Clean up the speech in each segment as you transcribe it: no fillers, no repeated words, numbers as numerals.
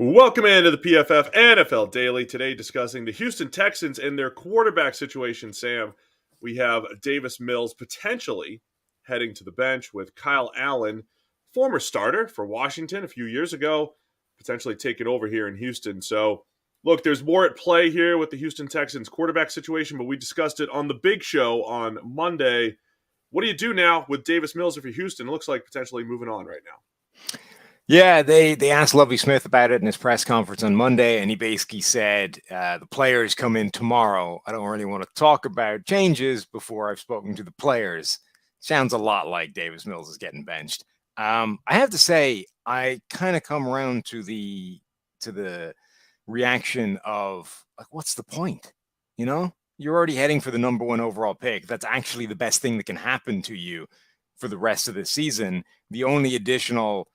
Welcome into the PFF NFL Daily. Today, discussing the Houston Texans and their quarterback situation. Sam, we have Davis Mills potentially heading to the bench with Kyle Allen, former starter for Washington a few years ago, potentially taking over here in Houston. So, look, there's more at play here with the Houston Texans quarterback situation, but we discussed it on the big show on Monday. What do you do now with Davis Mills if you're Houston? It looks like potentially moving on right now. Yeah, they asked Lovie Smith about it in his press conference on Monday, and he basically said, the players come in tomorrow. I don't really want to talk about changes before I've spoken to the players. Sounds a lot like Davis Mills is getting benched. I have to say, I kind of come around to the reaction of, like, what's the point? You know, you're already heading for the number one overall pick. That's actually the best thing that can happen to you for the rest of the season. The only additional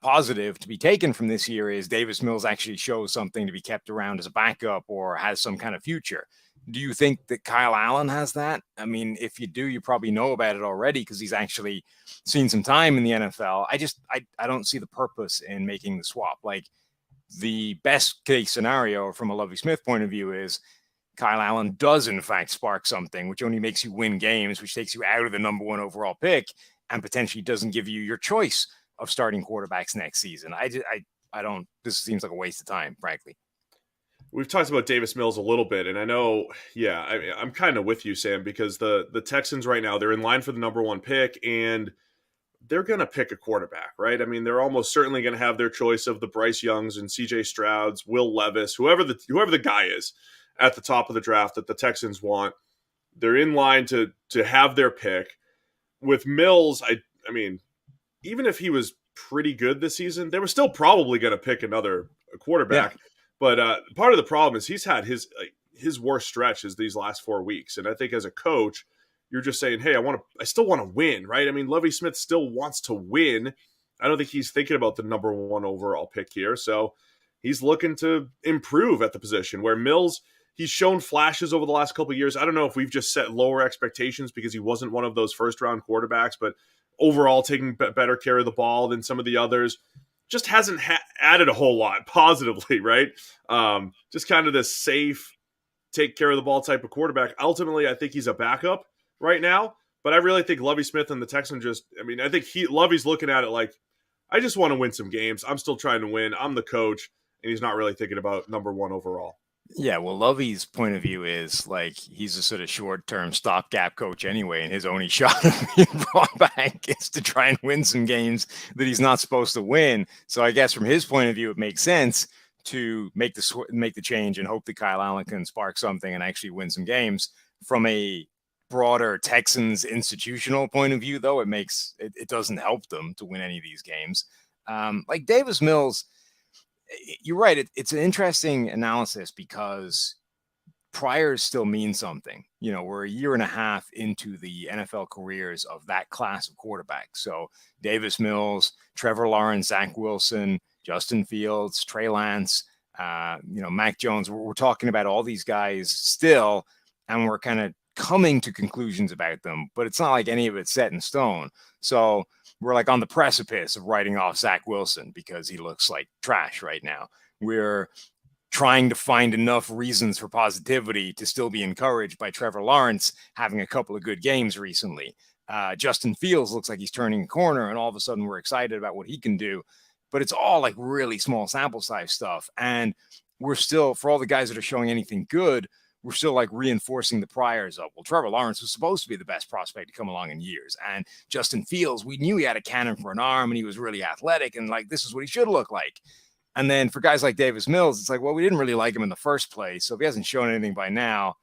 positive to be taken from this year is Davis Mills actually shows something to be kept around as a backup or has some kind of future. Do you think that Kyle Allen has that? I mean, if you do, you probably know about it already because he's actually seen some time in the NFL. I don't see the purpose in making the swap. Like, the best case scenario from a Lovie Smith point of view is Kyle Allen does in fact spark something, which only makes you win games, which takes you out of the number one overall pick and potentially doesn't give you your choice of starting quarterbacks next season. I don't. This seems like a waste of time, frankly. We've talked about Davis Mills a little bit, and I know, I'm kind of with you, Sam, because the Texans right now, they're in line for the number one pick, and they're going to pick a quarterback, right? I mean, they're almost certainly going to have their choice of the Bryce Youngs and C.J. Strouds, Will Levis, whoever the guy is at the top of the draft that the Texans want. They're in line to have their pick. With Mills, I mean, even if he was pretty good this season, they were still probably going to pick another quarterback. Yeah. But part of the problem is he's had his worst stretches these last 4 weeks. And I think as a coach, you're just saying, hey, I still want to win, right? I mean, Lovie Smith still wants to win. I don't think he's thinking about the number one overall pick here. So he's looking to improve at the position where Mills, he's shown flashes over the last couple of years. I don't know if we've just set lower expectations because he wasn't one of those first round quarterbacks, but overall taking better care of the ball than some of the others. Just hasn't added a whole lot positively, right? Just kind of this safe, take care of the ball type of quarterback. Ultimately, I think he's a backup right now, but I really think Lovie Smith and the Texans I think Lovie's looking at it like, I just want to win some games. I'm still trying to win. I'm the coach, and he's not really thinking about number one overall. Yeah, well, Lovie's point of view is like he's a sort of short-term stopgap coach anyway, and his only shot of being brought back is to try and win some games that he's not supposed to win. So I guess from his point of view, it makes sense to make the change and hope that Kyle Allen can spark something and actually win some games. From a broader Texans institutional point of view, though, it doesn't help them to win any of these games. Like Davis Mills, you're right. It's an interesting analysis because priors still mean something. You know, we're a year and a half into the NFL careers of that class of quarterbacks. So Davis Mills, Trevor Lawrence, Zach Wilson, Justin Fields, Trey Lance, Mac Jones. We're talking about all these guys still, and we're kind of coming to conclusions about them, but it's not like any of it's set in stone. So we're like on the precipice of writing off Zach Wilson because he looks like trash right now. We're trying to find enough reasons for positivity to still be encouraged by Trevor Lawrence having a couple of good games recently. Justin Fields looks like he's turning a corner, and all of a sudden we're excited about what he can do. But it's all like really small sample size stuff. And we're still, for all the guys that are showing anything good, we're still like reinforcing the priors of, well, Trevor Lawrence was supposed to be the best prospect to come along in years. And Justin Fields, we knew he had a cannon for an arm and he was really athletic and like, this is what he should look like. And then for guys like Davis Mills, it's like, well, we didn't really like him in the first place. So if he hasn't shown anything by now,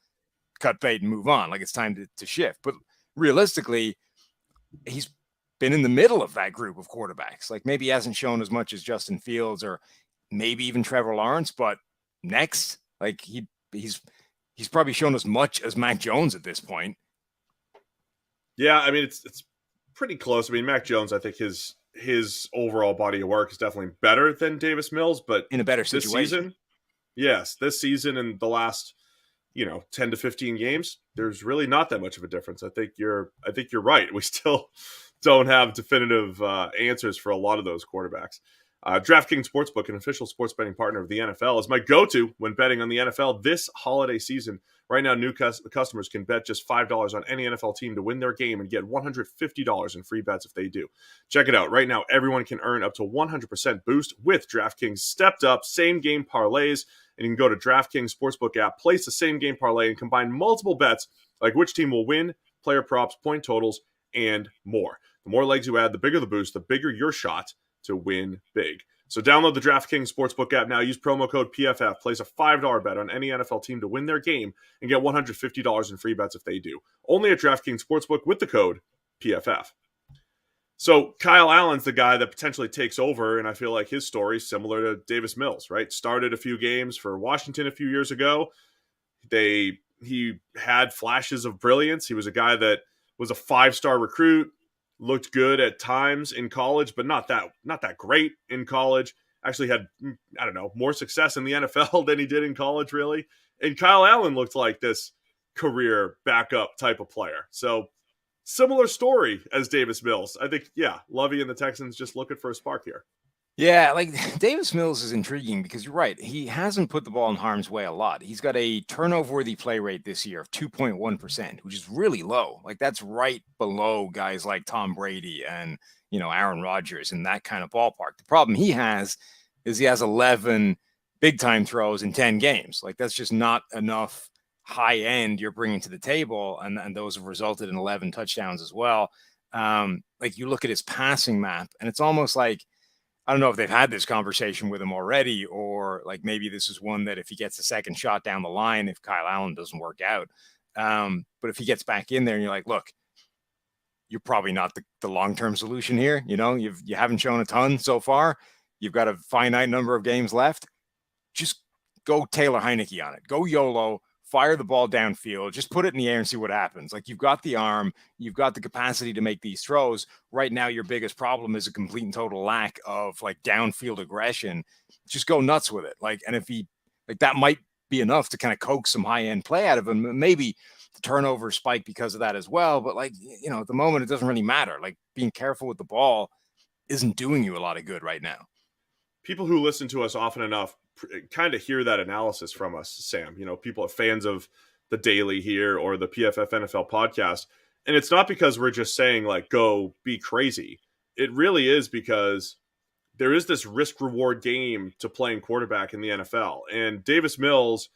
cut bait and move on. Like it's time to shift. But realistically, he's been in the middle of that group of quarterbacks. Like maybe he hasn't shown as much as Justin Fields or maybe even Trevor Lawrence, but next, like he's probably shown as much as Mac Jones at this point. Yeah, I mean, it's pretty close. I mean, Mac Jones, I think his overall body of work is definitely better than Davis Mills, but in a better situation. This season and the last, 10 to 15 games, there's really not that much of a difference. I think you're right. We still don't have definitive answers for a lot of those quarterbacks. DraftKings Sportsbook, an official sports betting partner of the NFL, is my go-to when betting on the NFL this holiday season. Right now, new customers can bet just $5 on any NFL team to win their game and get $150 in free bets if they do. Check it out. Right now, everyone can earn up to 100% boost with DraftKings stepped-up same-game parlays. And you can go to DraftKings Sportsbook app, place the same-game parlay, and combine multiple bets like which team will win, player props, point totals, and more. The more legs you add, the bigger the boost, the bigger your shot to win big. So download the DraftKings Sportsbook app now. Use promo code PFF. Place a $5 bet on any NFL team to win their game and get $150 in free bets if they do. Only at DraftKings Sportsbook with the code PFF. So Kyle Allen's the guy that potentially takes over, and I feel like his story is similar to Davis Mills, right? Started a few games for Washington a few years ago. He had flashes of brilliance. He was a guy that was a 5-star recruit, looked good at times in college, but not that great in college. Actually had, I don't know, more success in the NFL than he did in college, really. And Kyle Allen looked like this career backup type of player. So similar story as Davis Mills. I think, yeah, Lovey and the Texans just looking for a spark here. Yeah, like Davis Mills is intriguing because you're right. He hasn't put the ball in harm's way a lot. He's got a turnover-worthy play rate this year of 2.1%, which is really low. Like that's right below guys like Tom Brady and, Aaron Rodgers in that kind of ballpark. The problem he has is he has 11 big-time throws in 10 games. Like that's just not enough high end you're bringing to the table, and those have resulted in 11 touchdowns as well. Like you look at his passing map, and it's almost like, I don't know if they've had this conversation with him already, or like maybe this is one that if he gets a second shot down the line, if Kyle Allen doesn't work out. But if he gets back in there and you're like, look, you're probably not the long-term solution here. You haven't shown a ton so far. You've got a finite number of games left. Just go Taylor Heineke on it. Go YOLO. Fire the ball downfield, just put it in the air and see what happens. Like you've got the arm, you've got the capacity to make these throws. Right now, your biggest problem is a complete and total lack of like downfield aggression. Just go nuts with it. And if that might be enough to kind of coax some high end play out of him. Maybe the turnover spike because of that as well. But at the moment, it doesn't really matter. Like being careful with the ball isn't doing you a lot of good right now. People who listen to us often enough kind of hear that analysis from us, Sam. People are fans of the Daily here or the PFF NFL podcast. And it's not because we're just saying like, go be crazy. It really is because there is this risk reward game to playing quarterback in the NFL. And Davis Mills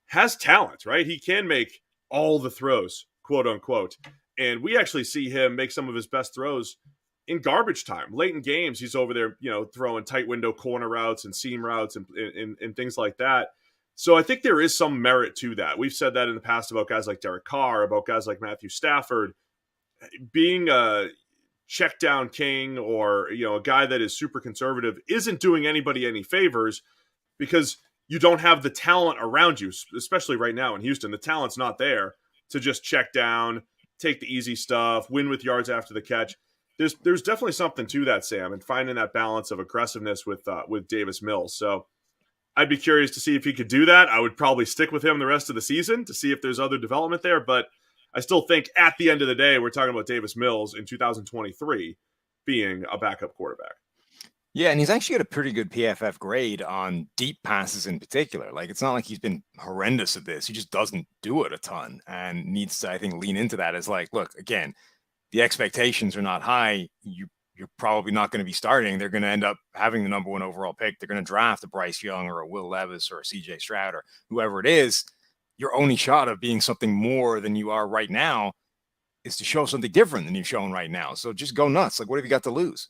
has talent, right? He can make all the throws, quote unquote. And we actually see him make some of his best throws in garbage time, late in games. He's over there, throwing tight window corner routes and seam routes and things like that. So I think there is some merit to that. We've said that in the past about guys like Derek Carr, about guys like Matthew Stafford. Being a check down king or, a guy that is super conservative isn't doing anybody any favors because you don't have the talent around you, especially right now in Houston. The talent's not there to just check down, take the easy stuff, win with yards after the catch. There's definitely something to that, Sam, and finding that balance of aggressiveness with Davis Mills. So I'd be curious to see if he could do that. I would probably stick with him the rest of the season to see if there's other development there. But I still think at the end of the day, we're talking about Davis Mills in 2023 being a backup quarterback. Yeah, and he's actually got a pretty good PFF grade on deep passes in particular. Like, it's not like he's been horrendous at this. He just doesn't do it a ton and needs to, I think, lean into that as like, look, again, the expectations are not high. You're probably not going to be starting. They're going to end up having the number 1 overall pick. They're going to draft a Bryce Young or a Will Levis or a CJ Stroud or whoever it is. Your only shot of being something more than you are right now is to show something different than you've shown right now. So just go nuts. Like, what have you got to lose?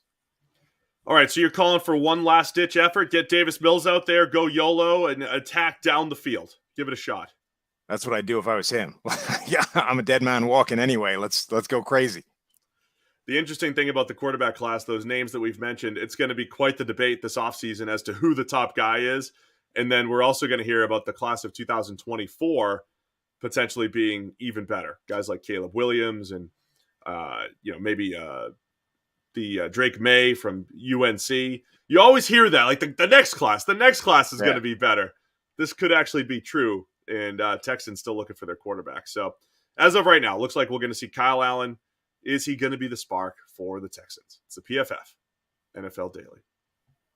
All right, so you're calling for one last-ditch effort. Get Davis Mills out there, go YOLO, and attack down the field. Give it a shot. That's what I'd do if I was him. Yeah, I'm a dead man walking anyway. Let's go crazy. The interesting thing about the quarterback class, those names that we've mentioned, it's going to be quite the debate this offseason as to who the top guy is. And then we're also going to hear about the class of 2024 potentially being even better. Guys like Caleb Williams and, maybe the Drake May from UNC. You always hear that, like the next class is going to be better. This could actually be true. And Texans still looking for their quarterback. So as of right now, looks like we're going to see Kyle Allen. Is he going to be the spark for the Texans? It's the PFF NFL Daily.